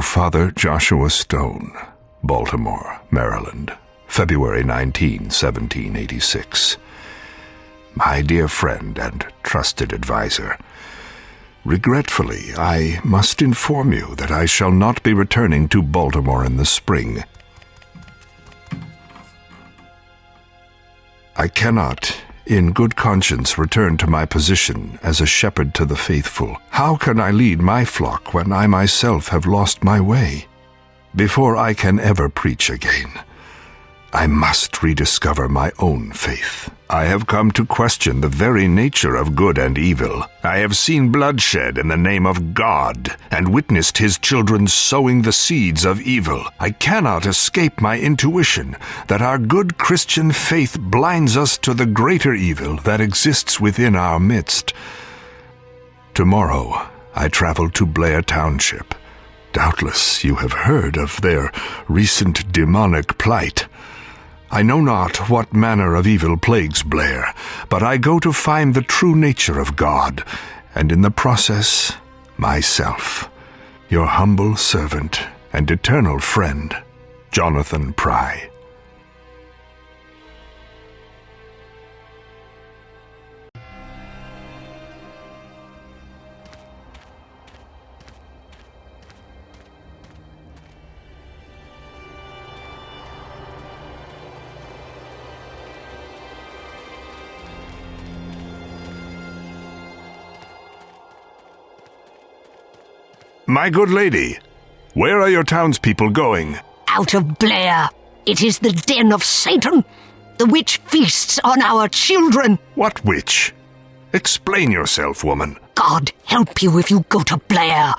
to Father Joshua Stone, Baltimore, Maryland, February 19, 1786. My dear friend and trusted advisor, regretfully, I must inform you that I shall not be returning to Baltimore in the spring. I cannot, in good conscience, return to my position as a shepherd to the faithful. How can I lead my flock when I myself have lost my way? Before I can ever preach again, I must rediscover my own faith. I have come to question the very nature of good and evil. I have seen bloodshed in the name of God, and witnessed his children sowing the seeds of evil. I cannot escape my intuition that our good Christian faith blinds us to the greater evil that exists within our midst. Tomorrow, I travel to Blair Township. Doubtless you have heard of their recent demonic plight. I know not what manner of evil plagues Blair, but I go to find the true nature of God, and in the process, myself, your humble servant and eternal friend, Jonathan Pry. My good lady, where are your townspeople going? Out of Blair. It is the den of Satan. The witch feasts on our children. What witch? Explain yourself, woman. God help you if you go to Blair.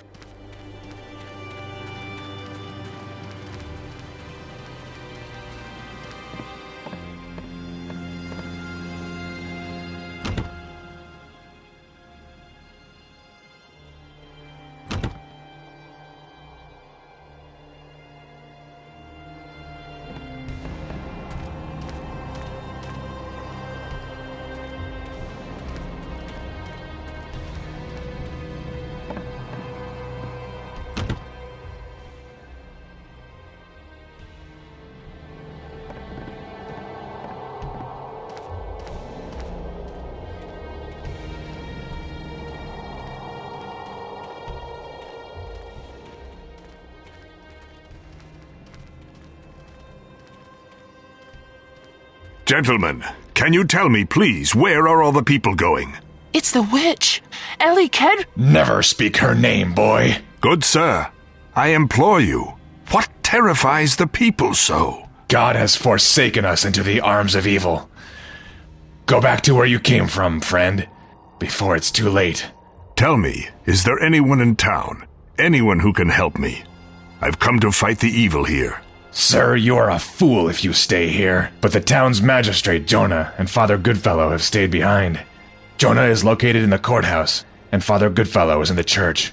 Gentlemen, can you tell me, please, where are all the people going? It's the witch, Elly Kedward. Never speak her name, boy. Good sir, I implore you, what terrifies the people so? God has forsaken us into the arms of evil. Go back to where you came from, friend, before it's too late. Tell me, is there anyone in town? Anyone who can help me? I've come to fight the evil here. Sir, you are a fool if you stay here. But the town's magistrate, Jonah, and Father Goodfellow have stayed behind. Jonah is located in the courthouse, and Father Goodfellow is in the church.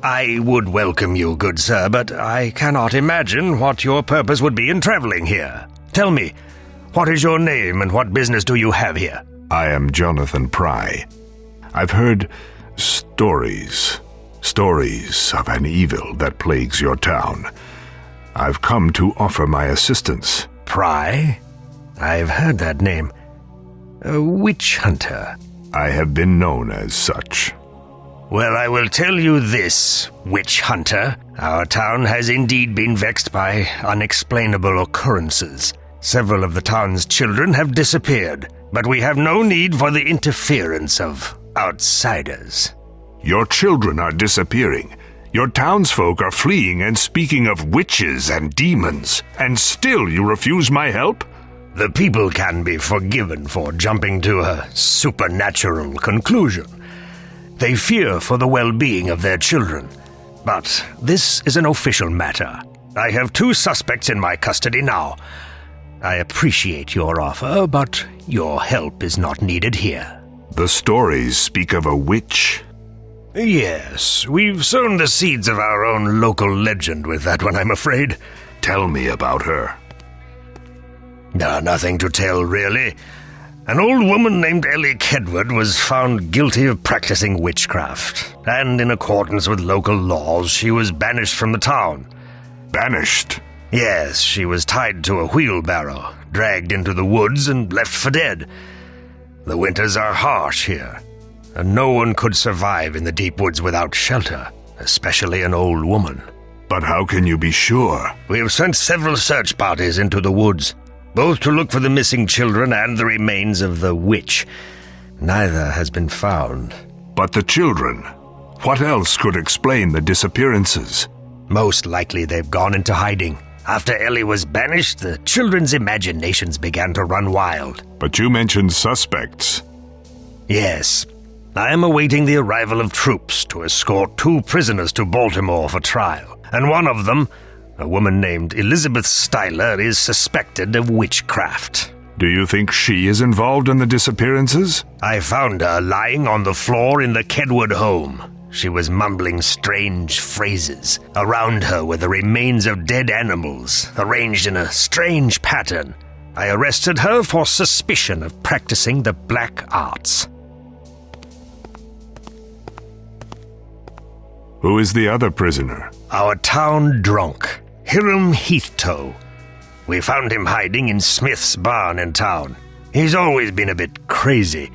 I would welcome you, good sir, but I cannot imagine what your purpose would be in traveling here. Tell me, what is your name and what business do you have here? I am Jonathan Pry. I've heard stories of an evil that plagues your town. I've come to offer my assistance. Pry? I've heard that name. A witch hunter. I have been known as such. Well, I will tell you this, witch hunter. Our town has indeed been vexed by unexplainable occurrences. Several of the town's children have disappeared, but we have no need for the interference of outsiders. Your children are disappearing. Your townsfolk are fleeing and speaking of witches and demons, and still you refuse my help? The people can be forgiven for jumping to a supernatural conclusion. They fear for the well-being of their children. But this is an official matter. I have 2 suspects in my custody now. I appreciate your offer, but your help is not needed here. The stories speak of a witch. Yes, we've sown the seeds of our own local legend with that one, I'm afraid. Tell me about her. Nothing to tell, really. An old woman named Elly Kedward was found guilty of practicing witchcraft, and in accordance with local laws, she was banished from the town. Banished? Yes, she was tied to a wheelbarrow, dragged into the woods, and left for dead. The winters are harsh here, and no one could survive in the deep woods without shelter, especially an old woman. But how can you be sure? We have sent several search parties into the woods, both to look for the missing children and the remains of the witch. Neither has been found. But the children? What else could explain the disappearances? Most likely they've gone into hiding. After Elly was banished, the children's imaginations began to run wild. But you mentioned suspects. Yes. I am awaiting the arrival of troops to escort 2 prisoners to Baltimore for trial, and one of them, a woman named Elizabeth Styler, is suspected of witchcraft. Do you think she is involved in the disappearances? I found her lying on the floor in the Kedward home. She was mumbling strange phrases. Around her were the remains of dead animals, arranged in a strange pattern. I arrested her for suspicion of practicing the black arts. Who is the other prisoner? Our town drunk, Hiram Heathtoe. We found him hiding in Smith's barn in town. He's always been a bit crazy,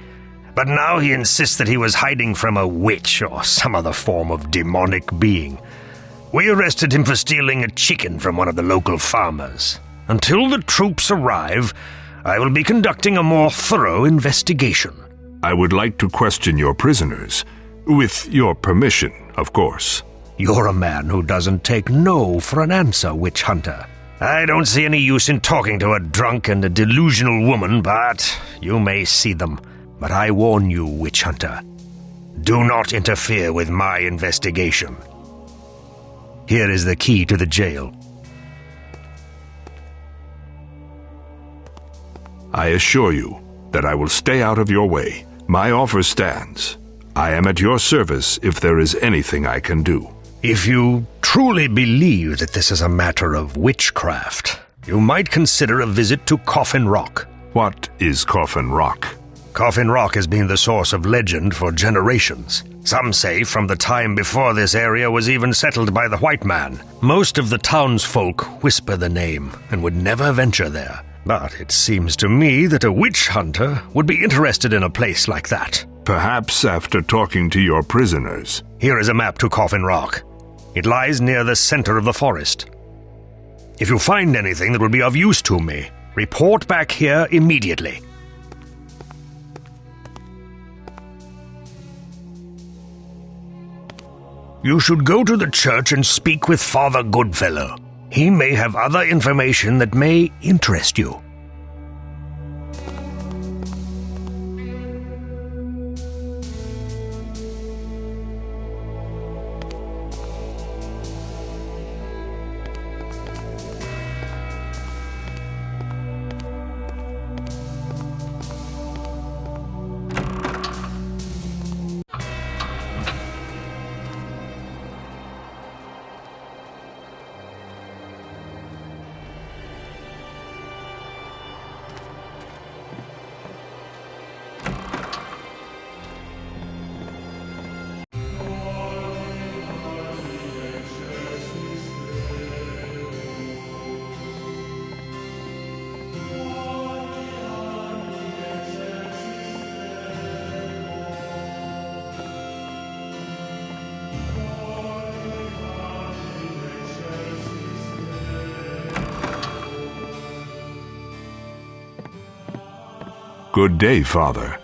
but now he insists that he was hiding from a witch or some other form of demonic being. We arrested him for stealing a chicken from one of the local farmers. Until the troops arrive, I will be conducting a more thorough investigation. I would like to question your prisoners. With your permission, of course. You're a man who doesn't take no for an answer, witch hunter. I don't see any use in talking to a drunk and a delusional woman, but you may see them. But I warn you, witch hunter, do not interfere with my investigation. Here is the key to the jail. I assure you that I will stay out of your way. My offer stands. I am at your service if there is anything I can do. If you truly believe that this is a matter of witchcraft, you might consider a visit to Coffin Rock. What is Coffin Rock? Coffin Rock has been the source of legend for generations. Some say from the time before this area was even settled by the white man. Most of the townsfolk whisper the name and would never venture there. But it seems to me that a witch hunter would be interested in a place like that. Perhaps after talking to your prisoners. Here is a map to Coffin Rock. It lies near the center of the forest. If you find anything that will be of use to me, report back here immediately. You should go to the church and speak with Father Goodfellow. He may have other information that may interest you. Good day, Father.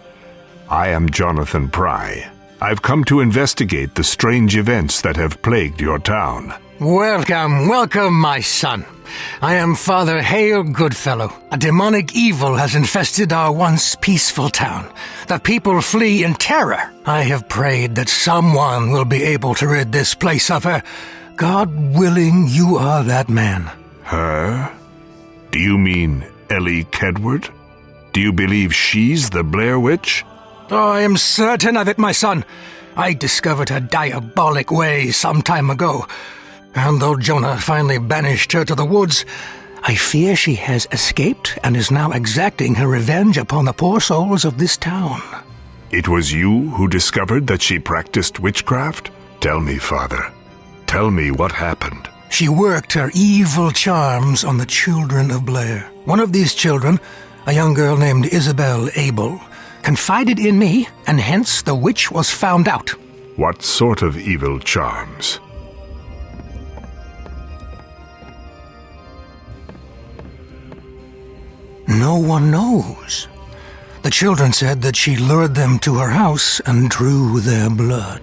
I am Jonathan Pry. I've come to investigate the strange events that have plagued your town. Welcome, welcome, my son. I am Father Hale Goodfellow. A demonic evil has infested our once peaceful town. The people flee in terror. I have prayed that someone will be able to rid this place of her. God willing, you are that man. Her? Do you mean Elly Kedward? Do you believe she's the Blair Witch? Oh, I am certain of it, my son. I discovered her diabolic ways some time ago. And though Jonah finally banished her to the woods, I fear she has escaped and is now exacting her revenge upon the poor souls of this town. It was you who discovered that she practiced witchcraft? Tell me, Father. Tell me what happened. She worked her evil charms on the children of Blair. One of these children, a young girl named Isabel Abel, confided in me, and hence the witch was found out. What sort of evil charms? No one knows. The children said that she lured them to her house and drew their blood.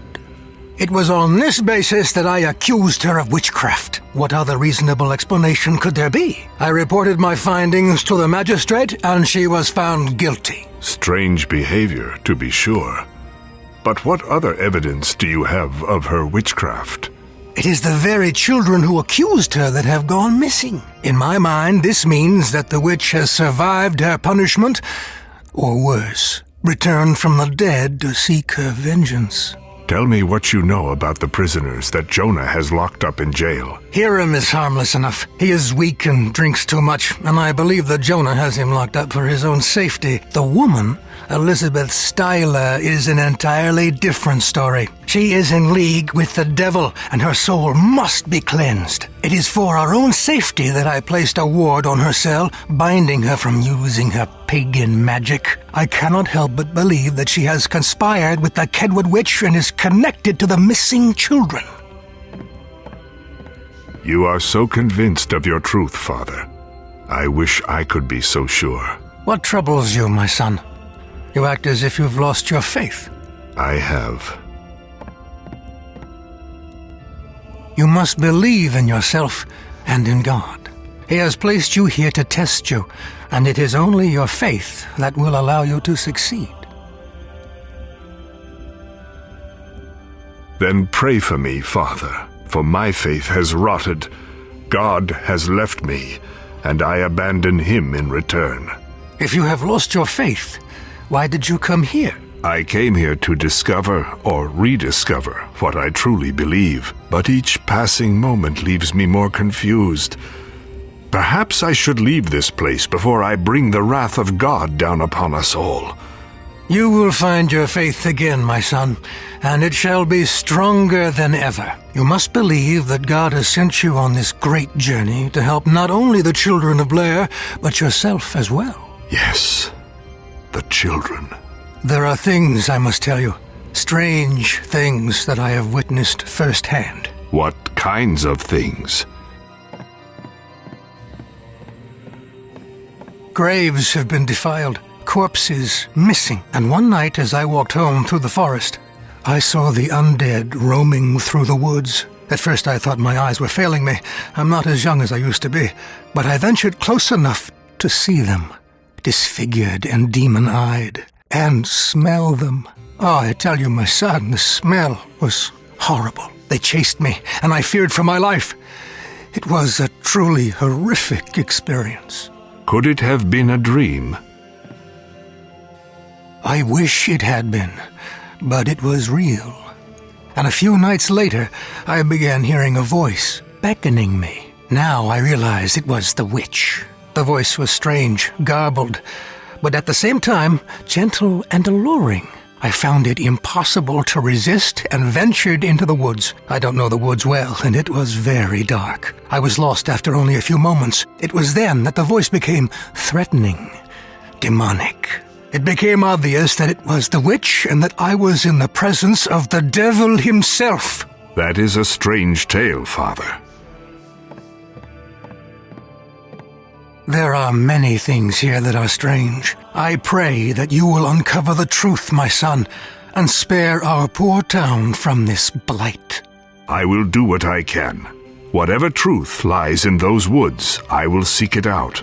It was on this basis that I accused her of witchcraft. What other reasonable explanation could there be? I reported my findings to the magistrate, and she was found guilty. Strange behavior, to be sure. But what other evidence do you have of her witchcraft? It is the very children who accused her that have gone missing. In my mind, this means that the witch has survived her punishment, or worse, returned from the dead to seek her vengeance. Tell me what you know about the prisoners that Jonah has locked up in jail. Hiram is harmless enough. He is weak and drinks too much, and I believe that Jonah has him locked up for his own safety. The woman, Elizabeth Styler, is an entirely different story. She is in league with the devil, and her soul must be cleansed. It is for our own safety that I placed a ward on her cell, binding her from using her pagan magic. I cannot help but believe that she has conspired with the Kedward Witch and is connected to the missing children. You are so convinced of your truth, Father. I wish I could be so sure. What troubles you, my son? You act as if you've lost your faith. I have. You must believe in yourself and in God. He has placed you here to test you, and it is only your faith that will allow you to succeed. Then pray for me, Father, for my faith has rotted. God has left me, and I abandon him in return. If you have lost your faith, why did you come here? I came here to discover or rediscover what I truly believe, but each passing moment leaves me more confused. Perhaps I should leave this place before I bring the wrath of God down upon us all. You will find your faith again, my son, and it shall be stronger than ever. You must believe that God has sent you on this great journey to help not only the children of Blair, but yourself as well. Yes, the children. There are things I must tell you, strange things that I have witnessed firsthand. What kinds of things? Graves have been defiled, corpses missing, and one night as I walked home through the forest, I saw the undead roaming through the woods. At first I thought my eyes were failing me. I'm not as young as I used to be, but I ventured close enough to see them, disfigured and demon-eyed, and smell them. Oh, I tell you, my son, the smell was horrible. They chased me, and I feared for my life. It was a truly horrific experience. Could it have been a dream? I wish it had been, but it was real. And a few nights later, I began hearing a voice beckoning me. Now I realized it was the witch. The voice was strange, garbled, but at the same time, gentle and alluring. I found it impossible to resist and ventured into the woods. I don't know the woods well, and it was very dark. I was lost after only a few moments. It was then that the voice became threatening, demonic. It became obvious that it was the witch and that I was in the presence of the devil himself. That is a strange tale, Father. There are many things here that are strange. I pray that you will uncover the truth, my son, and spare our poor town from this blight. I will do what I can. Whatever truth lies in those woods, I will seek it out.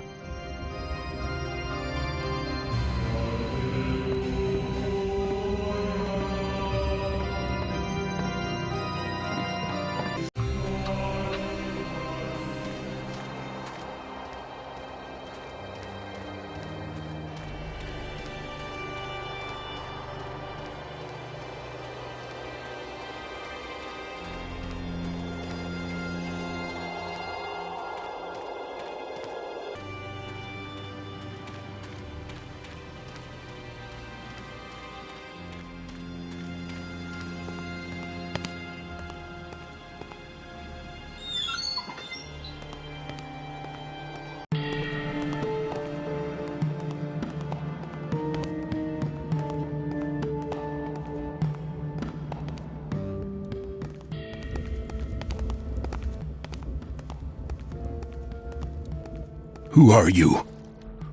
Who are you?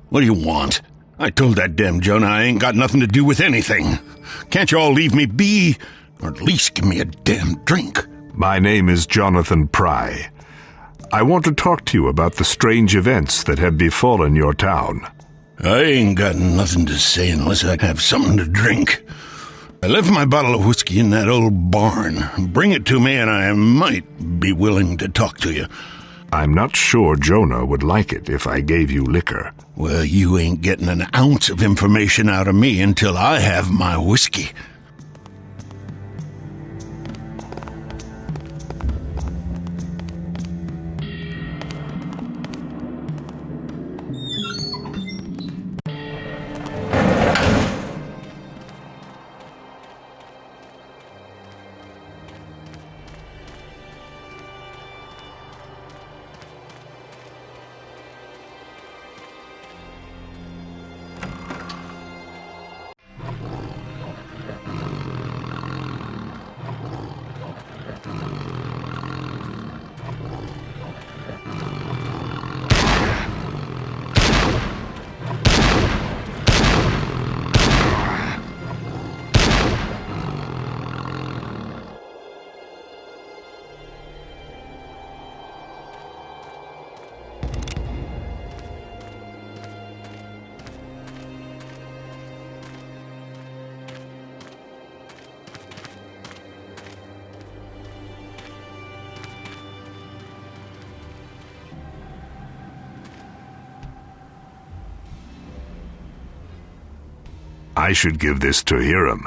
What do you want? I told that damn Jonah I ain't got nothing to do with anything. Can't you all leave me be? Or at least give me a damn drink? My name is Jonathan Pry. I want to talk to you about the strange events that have befallen your town. I ain't got nothing to say unless I have something to drink. I left my bottle of whiskey in that old barn. Bring it to me and I might be willing to talk to you. I'm not sure Jonah would like it if I gave you liquor. Well, you ain't getting an ounce of information out of me until I have my whiskey. I should give this to Hiram.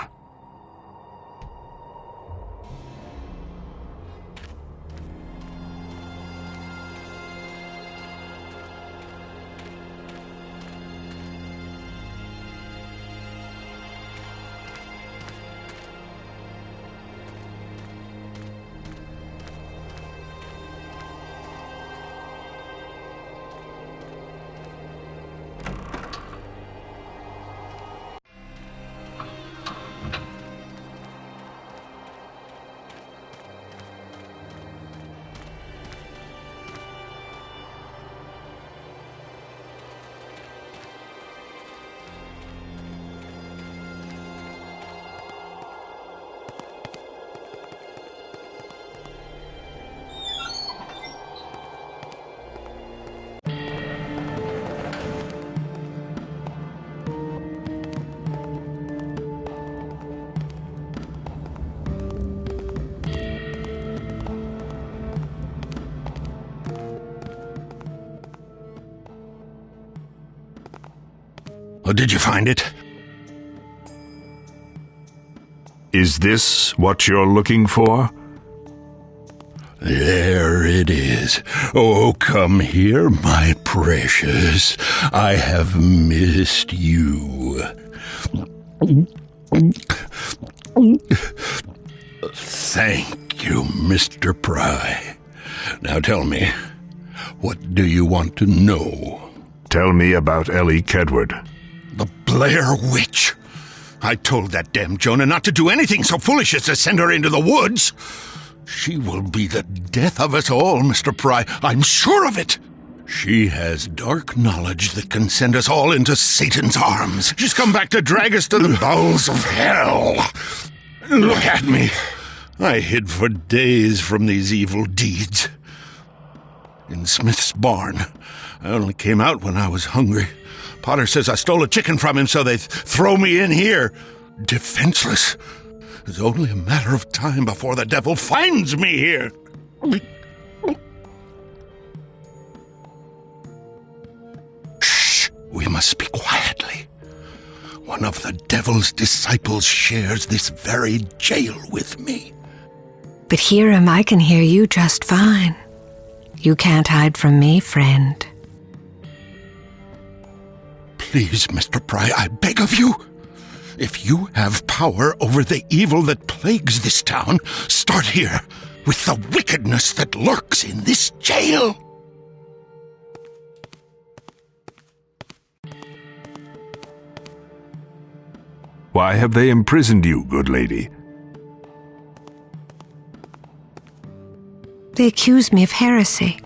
Oh, did you find it? Is this what you're looking for? There it is. Oh, come here, my precious. I have missed you. Thank you, Mr. Pry. Now tell me, what do you want to know? Tell me about Elly Kedward. The Blair Witch. I told that damn Jonah not to do anything so foolish as to send her into the woods. She will be the death of us all, Mr. Pry. I'm sure of it. She has dark knowledge that can send us all into Satan's arms. She's come back to drag us to the bowels of hell. Look at me. I hid for days from these evil deeds. In Smith's barn. I only came out when I was hungry. Potter says I stole a chicken from him, so they throw me in here. Defenseless. It's only a matter of time before the devil finds me here. Shh! We must speak quietly. One of the devil's disciples shares this very jail with me. But Hiram, I can hear you just fine. You can't hide from me, friend. Please, Mr. Pry, I beg of you. If you have power over the evil that plagues this town, start here with the wickedness that lurks in this jail. Why have they imprisoned you, good lady? They accuse me of heresy.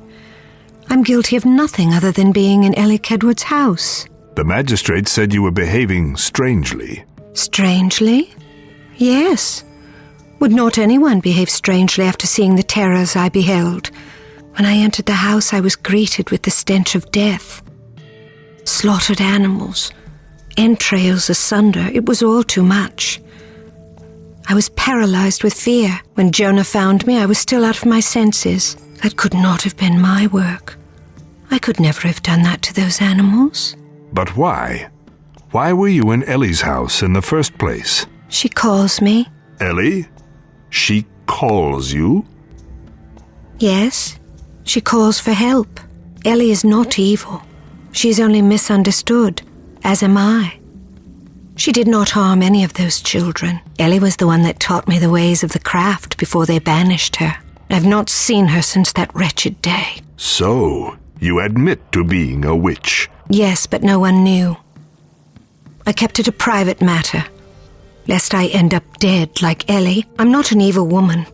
I'm guilty of nothing other than being in Elly Kedward's house. The magistrate said you were behaving strangely. Strangely? Yes. Would not anyone behave strangely after seeing the terrors I beheld? When I entered the house, I was greeted with the stench of death. Slaughtered animals, entrails asunder, it was all too much. I was paralyzed with fear. When Jonah found me, I was still out of my senses. That could not have been my work. I could never have done that to those animals. But why? Why were you in Elly's house in the first place? She calls me. Elly? She calls you? Yes, she calls for help. Elly is not evil. She is only misunderstood, as am I. She did not harm any of those children. Elly was the one that taught me the ways of the craft before they banished her. I've not seen her since that wretched day. So, you admit to being a witch? Yes, but no one knew. I kept it a private matter, lest I end up dead like Elly. I'm not an evil woman.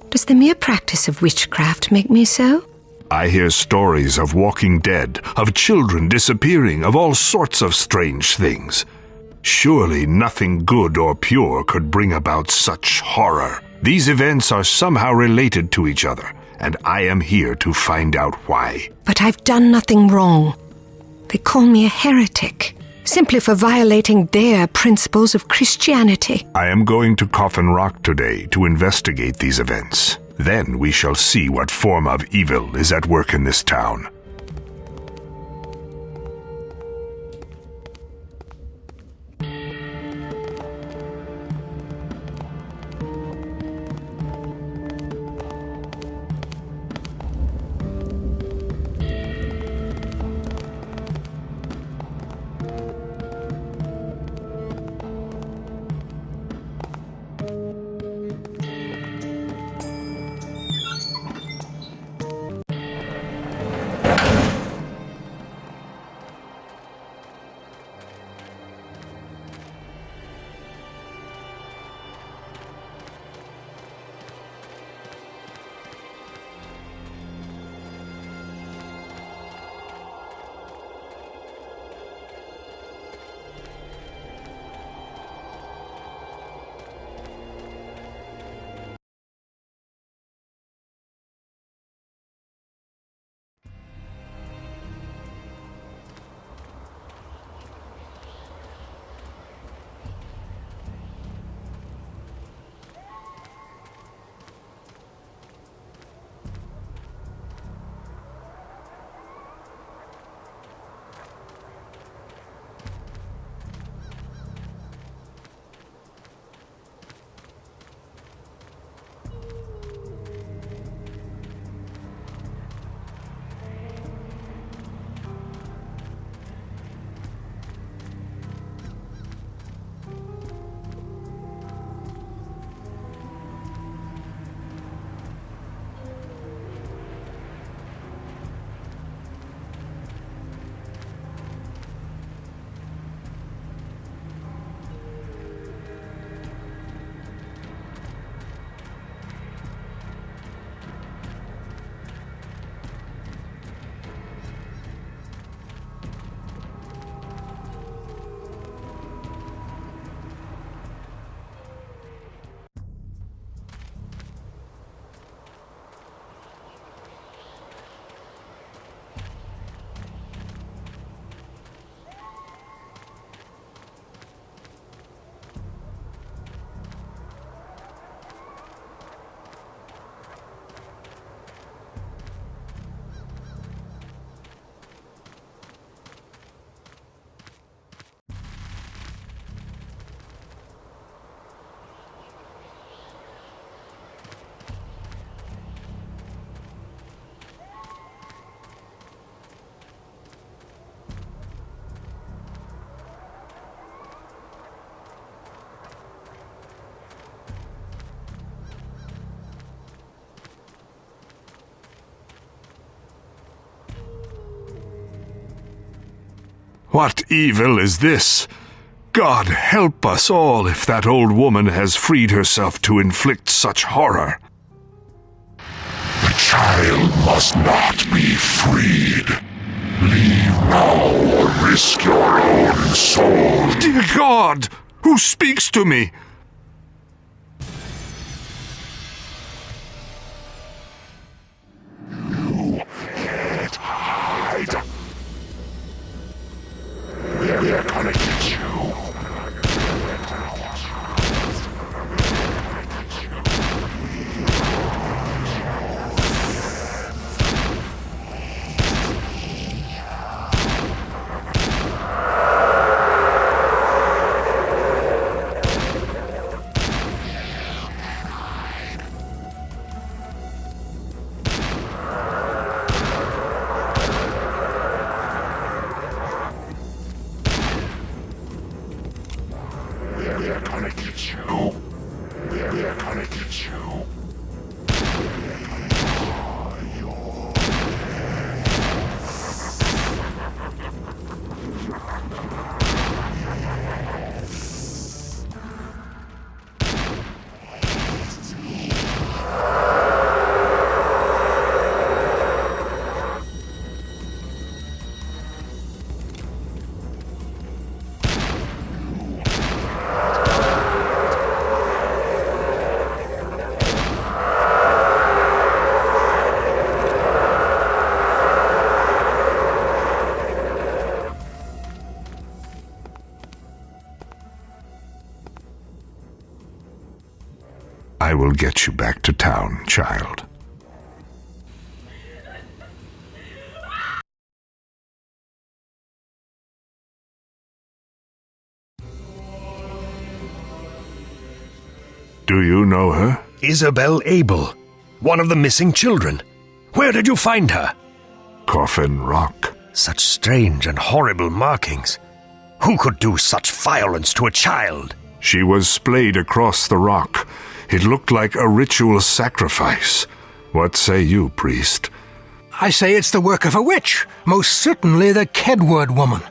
Does the mere practice of witchcraft make me so? I hear stories of walking dead, of children disappearing, of all sorts of strange things. Surely nothing good or pure could bring about such horror. These events are somehow related to each other, and I am here to find out why. But I've done nothing wrong. They call me a heretic, simply for violating their principles of Christianity. I am going to Coffin Rock today to investigate these events. Then we shall see what form of evil is at work in this town. What evil is this? God help us all if that old woman has freed herself to inflict such horror. The child must not be freed. Leave now or risk your own soul. Dear God, who speaks to me? You can't hide. We're gonna get you. We're gonna get you. We're gonna get you. I will get you back to town, child. Do you know her? Isabel Abel, one of the missing children. Where did you find her? Coffin Rock. Such strange and horrible markings. Who could do such violence to a child? She was splayed across the rock. It looked like a ritual sacrifice. What say you, priest? I say it's the work of a witch, most certainly the Kedward woman.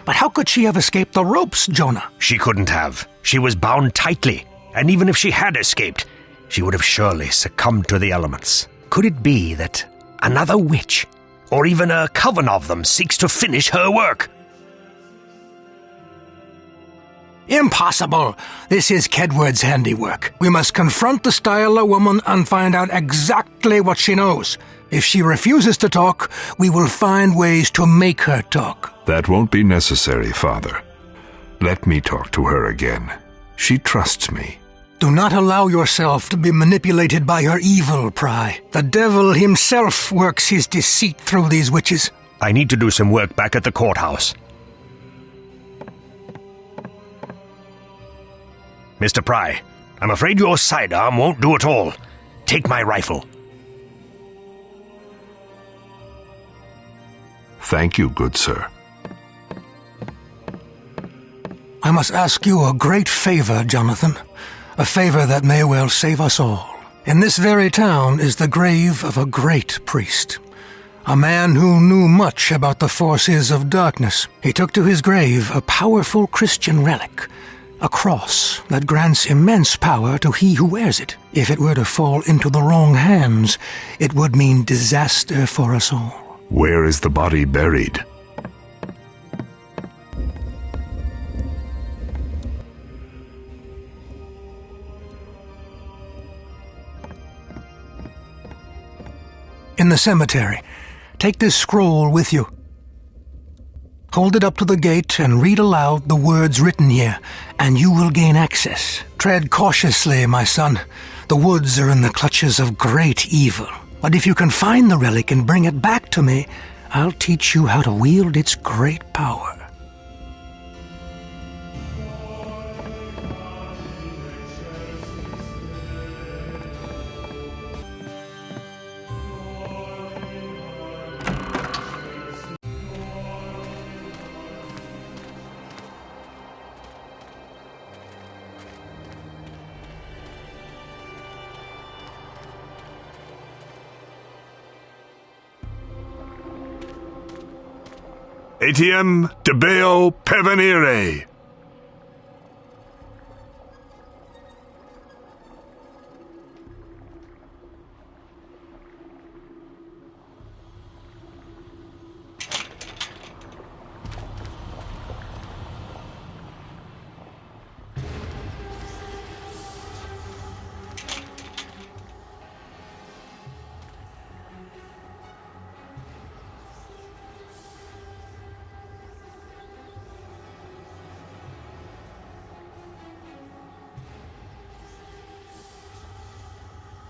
But how could she have escaped the ropes, Jonah? She couldn't have. She was bound tightly, and even if she had escaped, she would have surely succumbed to the elements. Could it be that another witch, or even a coven of them, seeks to finish her work? Impossible! This is Kedward's handiwork. We must confront the Styler woman and find out exactly what she knows. If she refuses to talk, we will find ways to make her talk. That won't be necessary, Father. Let me talk to her again. She trusts me. Do not allow yourself to be manipulated by her evil, Pry. The devil himself works his deceit through these witches. I need to do some work back at the courthouse. Mr. Pry, I'm afraid your sidearm won't do it all. Take my rifle. Thank you, good sir. I must ask you a great favor, Jonathan. A favor that may well save us all. In this very town is the grave of a great priest. A man who knew much about the forces of darkness. He took to his grave a powerful Christian relic. A cross that grants immense power to he who wears it. If it were to fall into the wrong hands, it would mean disaster for us all. Where is the body buried? In the cemetery. Take this scroll with you. Hold it up to the gate and read aloud the words written here, and you will gain access. Tread cautiously, my son. The woods are in the clutches of great evil. But if you can find the relic and bring it back to me, I'll teach you how to wield its great power. Etiam debeo pevenire.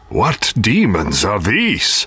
What demons are these?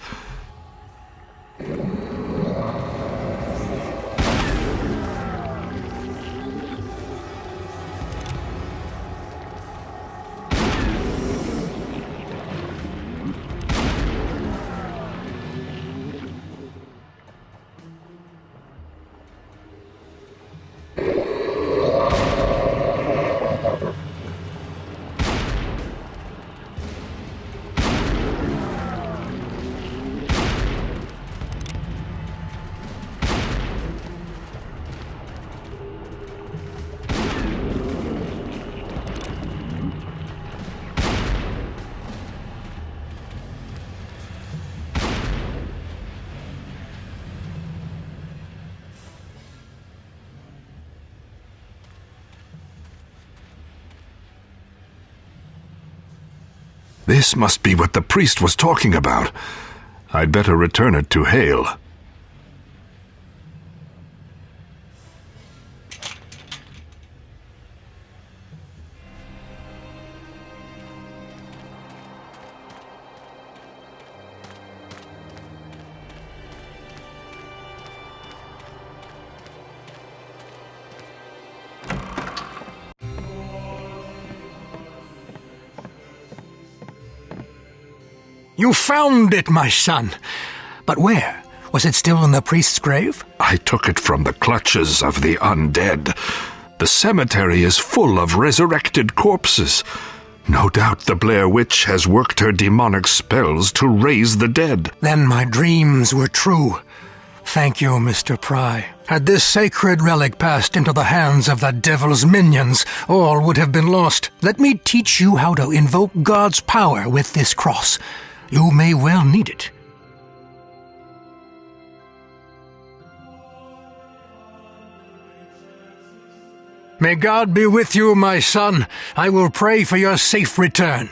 This must be what the priest was talking about. I'd better return it to Hale. You found it, my son. But where? Was it still in the priest's grave? I took it from the clutches of the undead. The cemetery is full of resurrected corpses. No doubt the Blair Witch has worked her demonic spells to raise the dead. Then my dreams were true. Thank you, Mr. Pry. Had this sacred relic passed into the hands of the devil's minions, all would have been lost. Let me teach you how to invoke God's power with this cross. You may well need it. May God be with you, my son. I will pray for your safe return.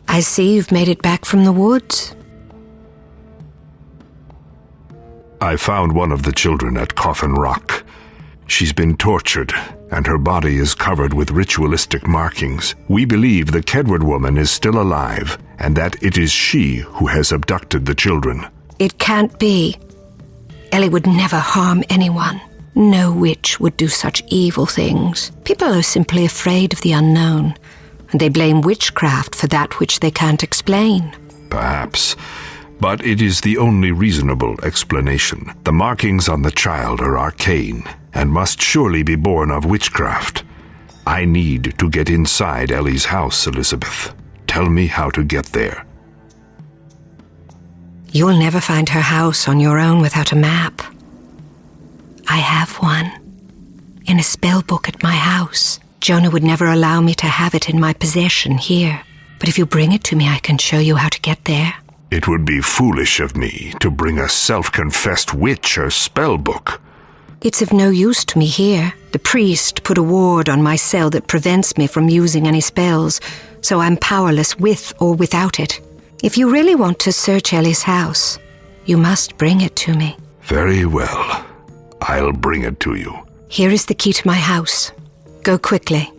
I see you've made it back from the woods. I found one of the children at Coffin Rock. She's been tortured, and her body is covered with ritualistic markings. We believe the Kedward woman is still alive, and that it is she who has abducted the children. It can't be. Elly would never harm anyone. No witch would do such evil things. People are simply afraid of the unknown, and they blame witchcraft for that which they can't explain. Perhaps, but it is the only reasonable explanation. The markings on the child are arcane, and must surely be born of witchcraft. I need to get inside Elly's house, Elizabeth. Tell me how to get there. You'll never find her house on your own without a map. I have one, in a spell book at my house. Jonah would never allow me to have it in my possession here. But if you bring it to me, I can show you how to get there. It would be foolish of me to bring a self-confessed witch her spell book. It's of no use to me here. The priest put a ward on my cell that prevents me from using any spells, so I'm powerless with or without it. If you really want to search Elly's house, you must bring it to me. Very well. I'll bring it to you. Here is the key to my house. Go quickly.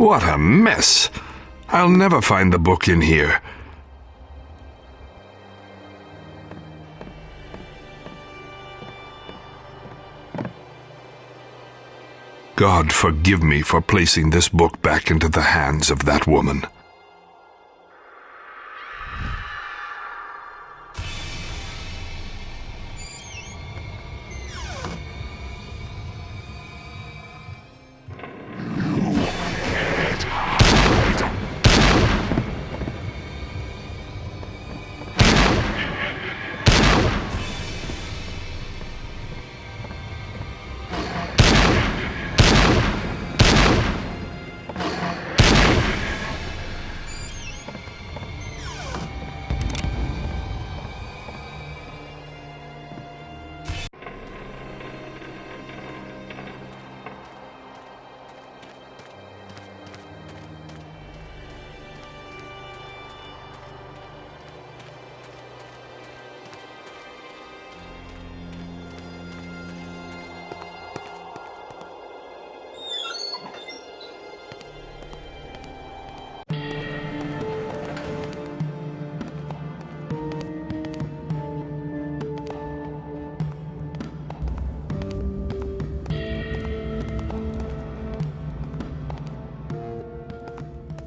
What a mess! I'll never find the book in here. God forgive me for placing this book back into the hands of that woman.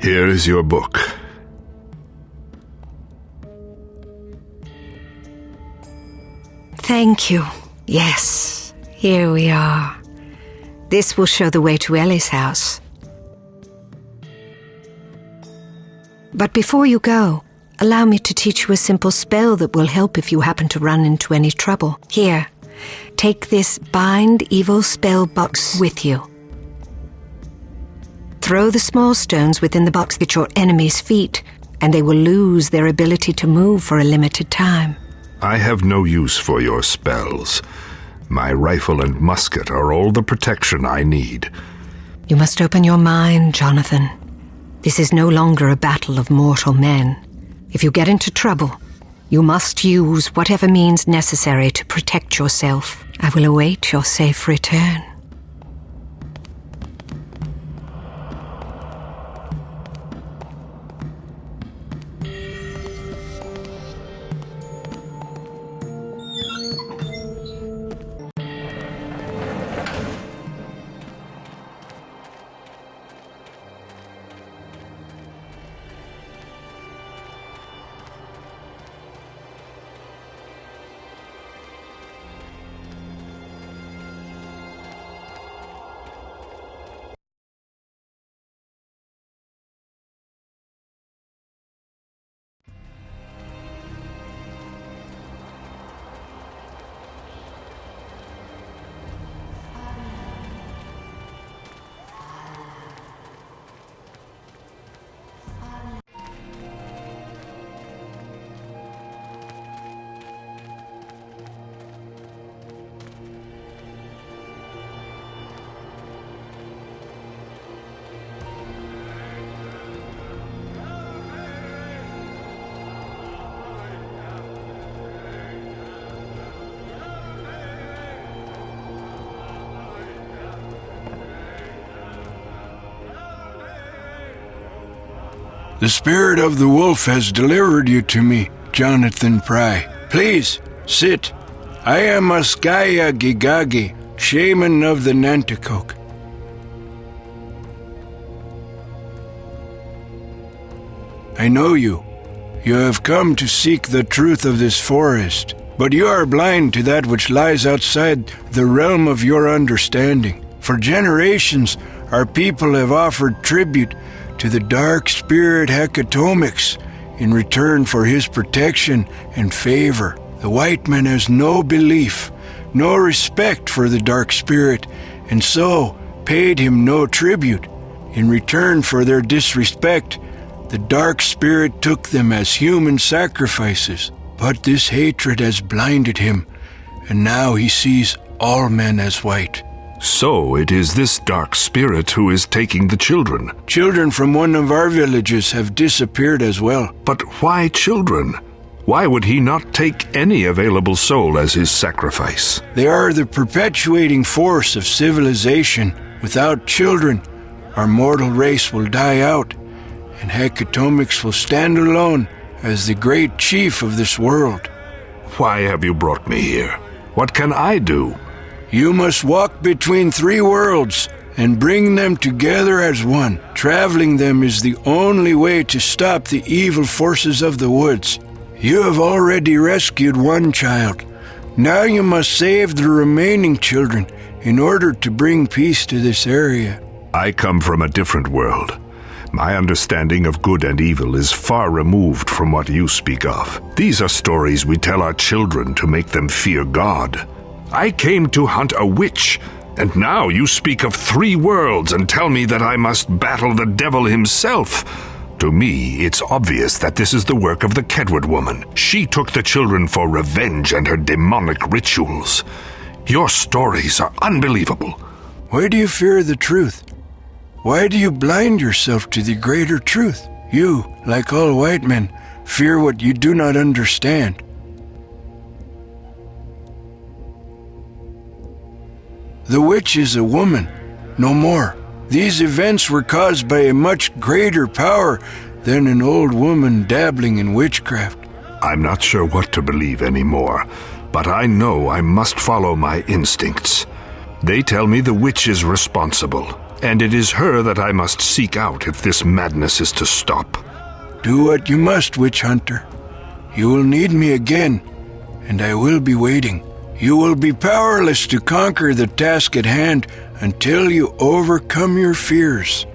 Here is your book. Thank you. Yes, here we are. This will show the way to Elly's house. But before you go, allow me to teach you a simple spell that will help if you happen to run into any trouble. Here, take this Bind Evil spell box with you. Throw the small stones within the box at your enemy's feet, and they will lose their ability to move for a limited time. I have no use for your spells. My rifle and musket are all the protection I need. You must open your mind, Jonathan. This is no longer a battle of mortal men. If you get into trouble, you must use whatever means necessary to protect yourself. I will await your safe return. The spirit of the wolf has delivered you to me, Jonathan Pry. Please, sit. I am Askaya Gigagi, shaman of the Nanticoke. I know you. You have come to seek the truth of this forest, but you are blind to that which lies outside the realm of your understanding. For generations, our people have offered tribute to the dark spirit Hecatomix in return for his protection and favor. The white man has no belief, no respect for the dark spirit, and so paid him no tribute. In return for their disrespect, the dark spirit took them as human sacrifices. But this hatred has blinded him, and now he sees all men as white. So it is this dark spirit who is taking the children. Children from one of our villages have disappeared as well. But why children? Why would he not take any available soul as his sacrifice? They are the perpetuating force of civilization. Without children, our mortal race will die out, and Hecatomix will stand alone as the great chief of this world. Why have you brought me here? What can I do? You must walk between 3 worlds and bring them together as one. Traveling them is the only way to stop the evil forces of the woods. You have already rescued one child. Now you must save the remaining children in order to bring peace to this area. I come from a different world. My understanding of good and evil is far removed from what you speak of. These are stories we tell our children to make them fear God. I came to hunt a witch, and now you speak of 3 worlds and tell me that I must battle the devil himself. To me, it's obvious that this is the work of the Kedward woman. She took the children for revenge and her demonic rituals. Your stories are unbelievable. Why do you fear the truth? Why do you blind yourself to the greater truth? You, like all white men, fear what you do not understand. The witch is a woman, no more. These events were caused by a much greater power than an old woman dabbling in witchcraft. I'm not sure what to believe anymore, but I know I must follow my instincts. They tell me the witch is responsible, and it is her that I must seek out if this madness is to stop. Do what you must, witch hunter. You will need me again, and I will be waiting. You will be powerless to conquer the task at hand until you overcome your fears.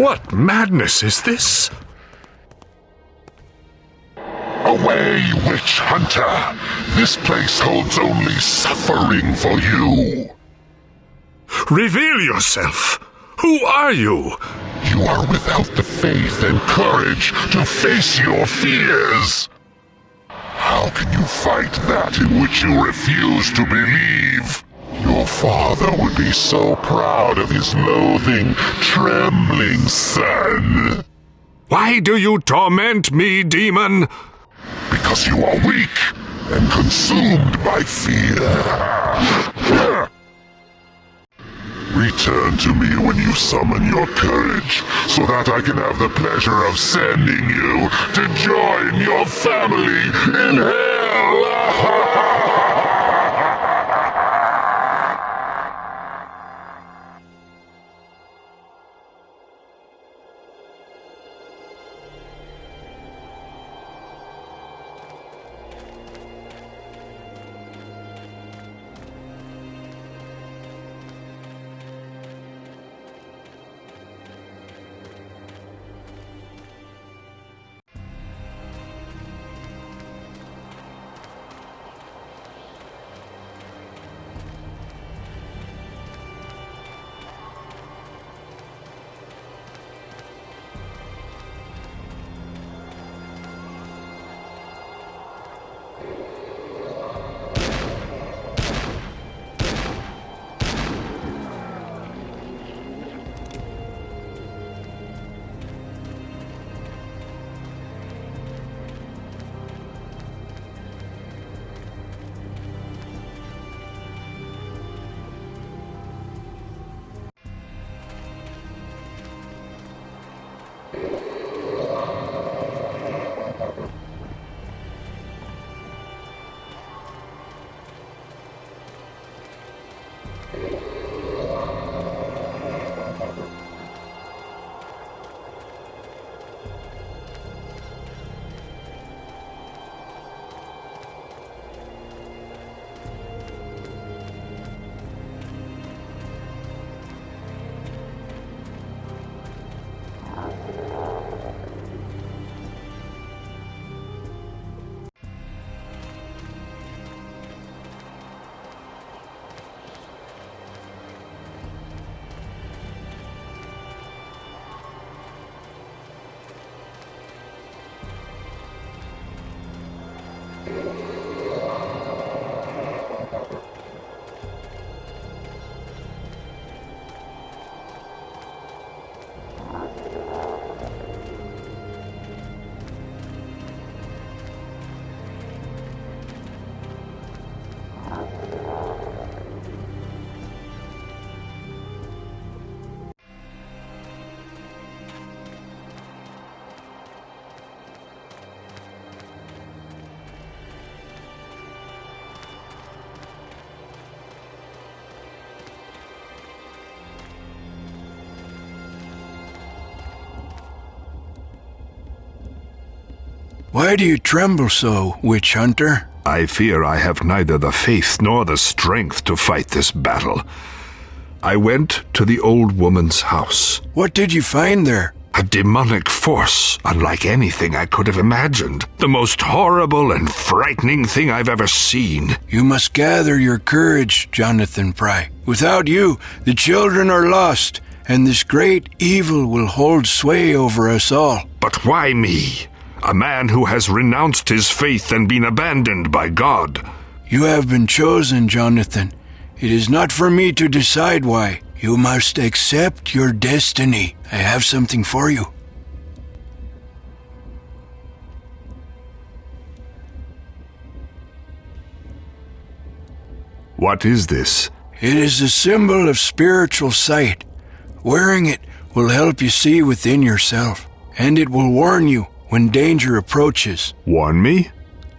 What madness is this? Away, witch hunter! This place holds only suffering for you. Reveal yourself! Who are you? You are without the faith and courage to face your fears. How can you fight that in which you refuse to believe? Your father would be so proud of his loathing, trembling son. Why do you torment me, demon? Because you are weak and consumed by fear. Return to me when you summon your courage, so that I can have the pleasure of sending you to join your family in hell. Why do you tremble so, witch hunter? I fear I have neither the faith nor the strength to fight this battle. I went to the old woman's house. What did you find there? A demonic force, unlike anything I could have imagined. The most horrible and frightening thing I've ever seen. You must gather your courage, Jonathan Pry. Without you, the children are lost, and this great evil will hold sway over us all. But why me? A man who has renounced his faith and been abandoned by God. You have been chosen, Jonathan. It is not for me to decide why. You must accept your destiny. I have something for you. What is this? It is a symbol of spiritual sight. Wearing it will help you see within yourself, and it will warn you when danger approaches. Warn me?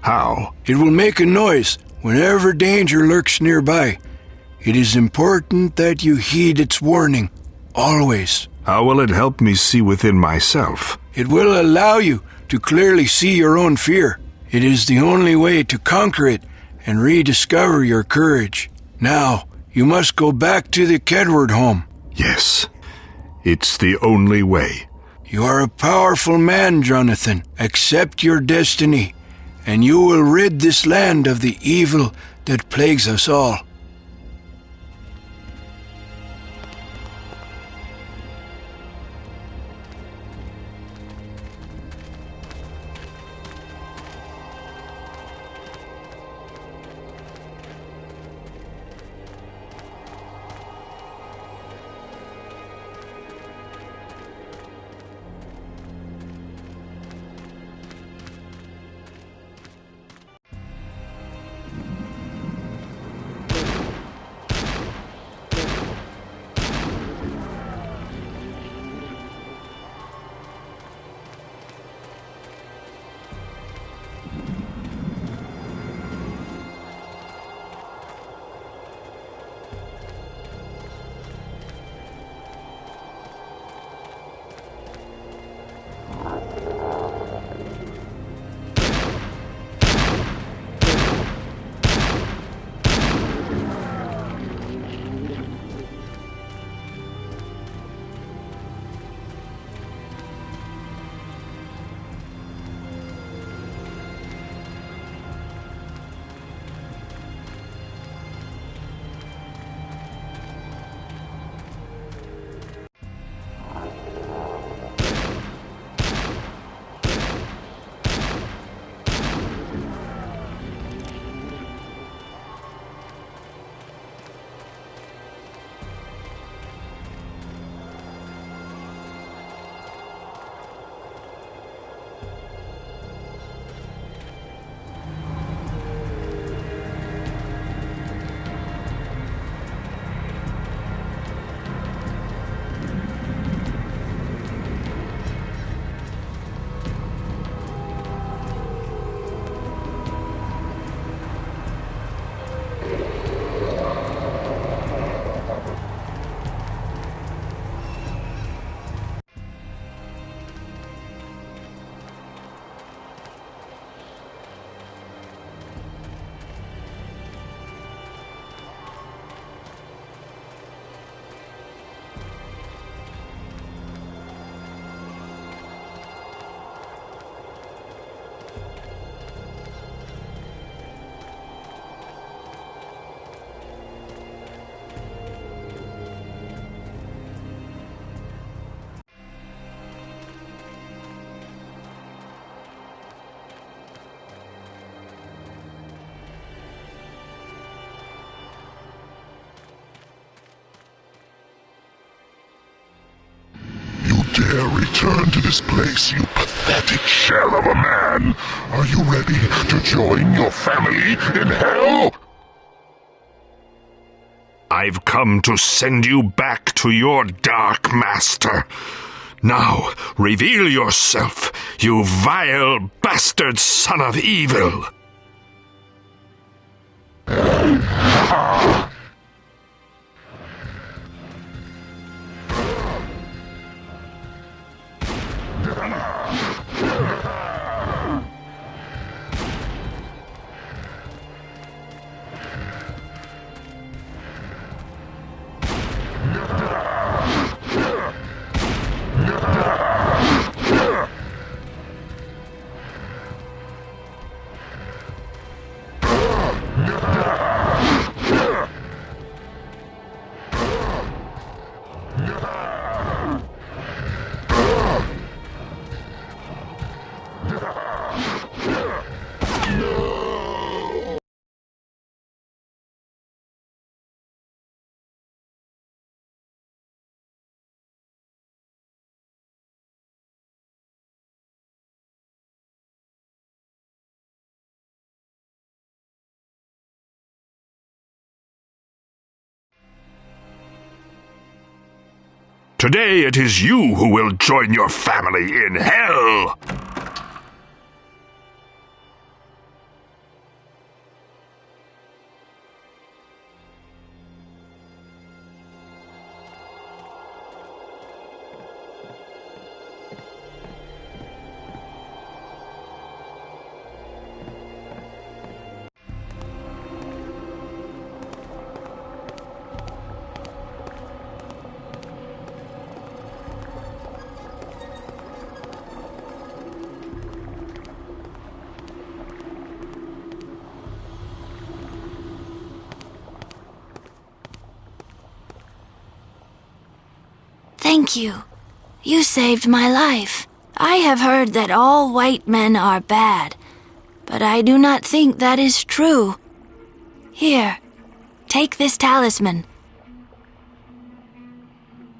How? It will make a noise whenever danger lurks nearby. It is important that you heed its warning, always. How will it help me see within myself? It will allow you to clearly see your own fear. It is the only way to conquer it and rediscover your courage. Now, you must go back to the Kedward home. Yes, it's the only way. You are a powerful man, Jonathan. Accept your destiny, and you will rid this land of the evil that plagues us all. return to this place, you pathetic shell of a man. Are you ready to join your family in hell? I've come to send you back to your dark master. Now, reveal yourself, you vile bastard son of evil! Today it is you who will join your family in hell! Thank you. You saved my life. I have heard that all white men are bad, but I do not think that is true. Here, take this talisman.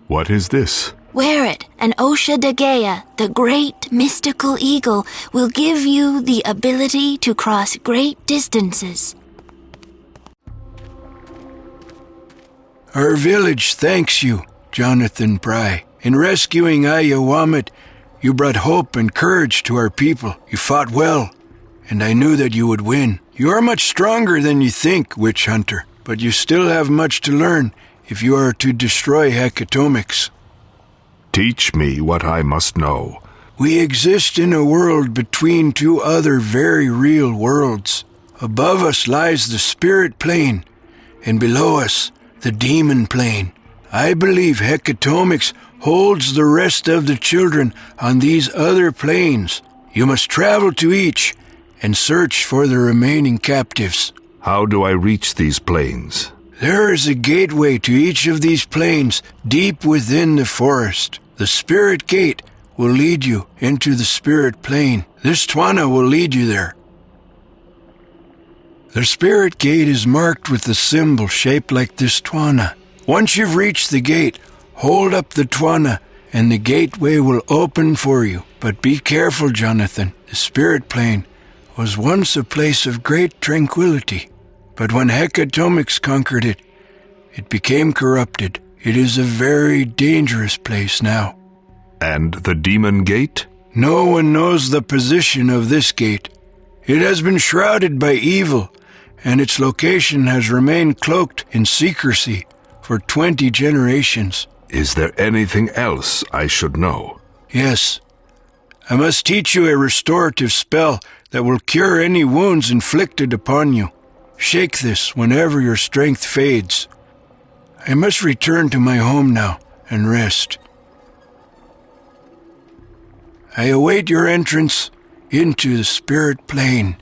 What is this? Wear it, and Osha Dagea, the great mystical eagle, will give you the ability to cross great distances. Our village thanks you, Jonathan Pry. In rescuing Ayawamet, you brought hope and courage to our people. You fought well, and I knew that you would win. You are much stronger than you think, witch hunter, but you still have much to learn if you are to destroy Hecatomics. Teach me what I must know. We exist in a world between two other very real worlds. Above us lies the spirit plane, and below us, the demon plane. I believe Hecatomics holds the rest of the children on these other planes. You must travel to each and search for the remaining captives. How do I reach these planes? There is a gateway to each of these planes deep within the forest. The spirit gate will lead you into the spirit plane. This Twana will lead you there. The spirit gate is marked with a symbol shaped like this Twana. Once you've reached the gate, hold up the Twana, and the gateway will open for you. But be careful, Jonathan. The spirit plane was once a place of great tranquility. But when Hecatomics conquered it, it became corrupted. It is a very dangerous place now. And the demon gate? No one knows the position of this gate. It has been shrouded by evil, and its location has remained cloaked in secrecy for 20 generations. Is there anything else I should know? Yes. I must teach you a restorative spell that will cure any wounds inflicted upon you. Shake this whenever your strength fades. I must return to my home now and rest. I await your entrance into the spirit plane.